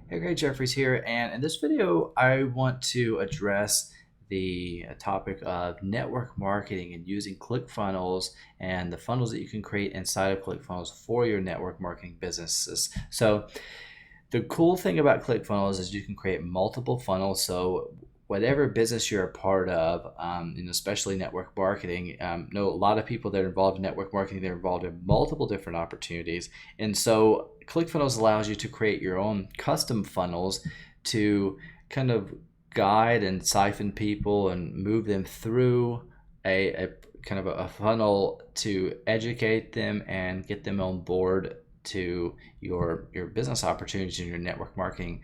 Hey, Greg Jeffries here, and in this video, I want to address the topic of network marketing and using ClickFunnels and the funnels that you can create inside of ClickFunnels for your network marketing businesses. So the cool thing about ClickFunnels is you can create multiple funnels. So whatever business you're a part of, especially network marketing, know a lot of people that are involved in network marketing, they're involved in multiple different opportunities. And so ClickFunnels allows you to create your own custom funnels to kind of guide and siphon people and move them through a kind of a funnel to educate them and get them on board to your business opportunities and your network marketing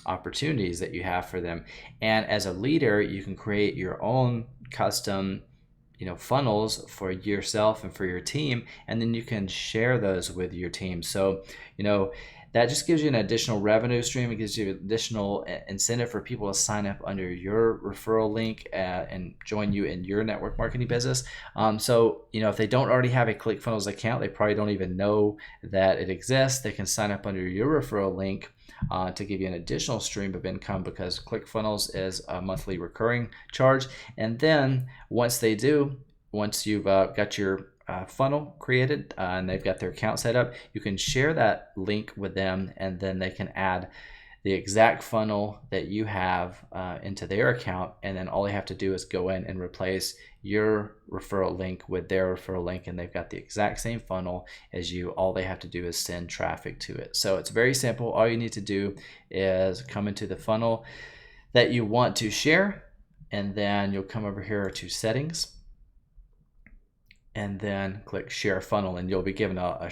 opportunities that you have for them. And as a leader, you can create your own custom funnels for yourself and for your team, and then you can share those with your team. So that just gives you an additional revenue stream. It gives you additional incentive for people to sign up under your referral link and join you in your network marketing business. So if they don't already have a ClickFunnels account, they probably don't even know that it exists. They can sign up under your referral link to give you an additional stream of income, because ClickFunnels is a monthly recurring charge. And then once you've got your funnel created and they've got their account set up, you can share that link with them, and then they can add the exact funnel that you have into their account, and then all they have to do is go in and replace your referral link with their referral link, and they've got the exact same funnel as you. All they have to do is send traffic to it. So it's very simple. All you need to do is come into the funnel that you want to share, and then you'll come over here to settings, and then click share funnel, and you'll be given a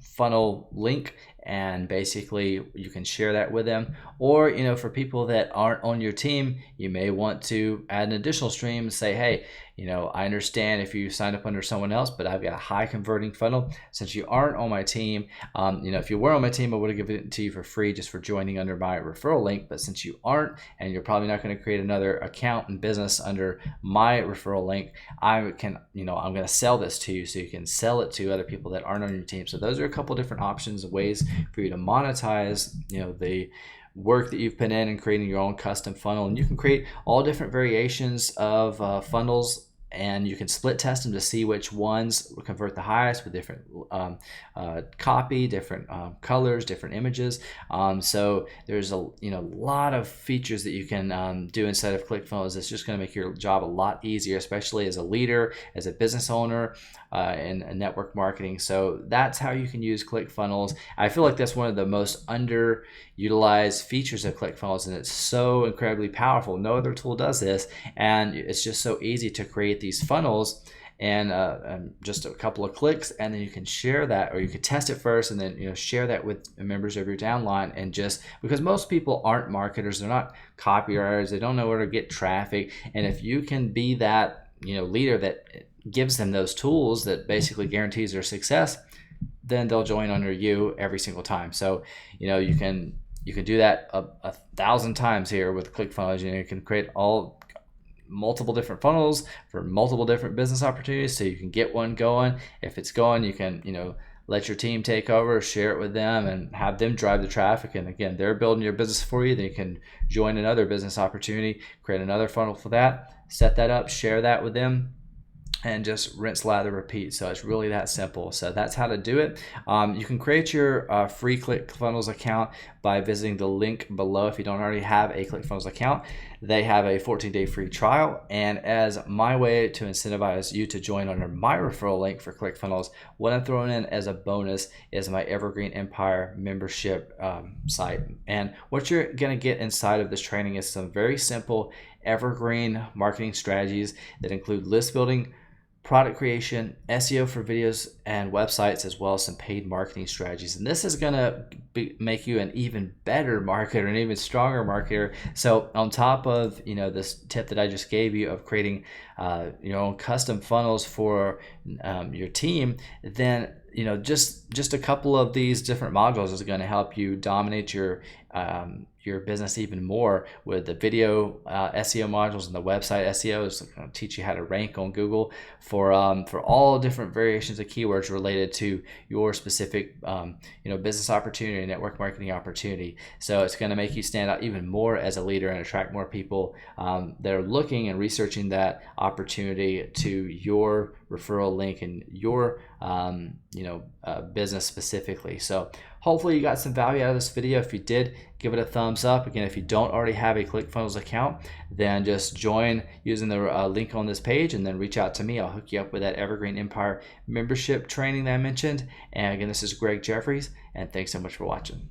funnel link, and basically you can share that with them. Or for people that aren't on your team, you may want to add an additional stream and say, hey, I understand if you signed up under someone else, but I've got a high converting funnel. Since you aren't on my team, if you were on my team, I would have given it to you for free just for joining under my referral link. But since you aren't, and you're probably not going to create another account and business under my referral link, I'm going to sell this to you so you can sell it to other people that aren't on your team. So those are a couple different options and ways for you to monetize, the work that you've put in and creating your own custom funnel. And you can create all different variations of funnels, and you can split test them to see which ones will convert the highest with different copy, different colors, different images. So there's a lot of features that you can do inside of ClickFunnels. It's just going to make your job a lot easier, especially as a leader, as a business owner, in network marketing. So that's how you can use ClickFunnels. I feel like that's one of the most underutilized features of ClickFunnels, and it's so incredibly powerful. No other tool does this, and it's just so easy to create these funnels and just a couple of clicks, and then you can share that, or you could test it first and then share that with members of your downline. And just because most people aren't marketers, they're not copywriters, they don't know where to get traffic, and if you can be that leader that gives them those tools that basically guarantees their success, then they'll join under you every single time. So you can do that a 1,000 times here with ClickFunnels. You can create multiple different funnels for multiple different business opportunities, so you can get one going. If it's going, you can let your team take over, share it with them, and have them drive the traffic. And again, they're building your business for you. Then you can join another business opportunity, create another funnel for that, set that up, share that with them, and just rinse, lather, repeat. So it's really that simple. So that's how to do it. You can create your free ClickFunnels account by visiting the link below. If you don't already have a ClickFunnels account, they have a 14-day free trial. And as my way to incentivize you to join under my referral link for ClickFunnels, what I'm throwing in as a bonus is my Evergreen Empire membership site. And what you're going to get inside of this training is some very simple evergreen marketing strategies that include list building, product creation, SEO for videos and websites, as well as some paid marketing strategies. And this is going to make you an even better marketer, an even stronger marketer. So on top of this tip that I just gave you of creating your own custom funnels for your team, then just a couple of these different modules is going to help you dominate your business even more with the video SEO modules and the website SEO is going to teach you how to rank on Google for all different variations of keywords related to your specific business opportunity, network marketing opportunity. So it's going to make you stand out even more as a leader and attract more people that are looking and researching that opportunity to your referral link and your business specifically. So hopefully you got some value out of this video. If you did, give it a thumbs up. Again, if you don't already have a ClickFunnels account, then just join using the link on this page and then reach out to me. I'll hook you up with that Evergreen Empire membership training that I mentioned. And again, this is Greg Jeffries, and thanks so much for watching.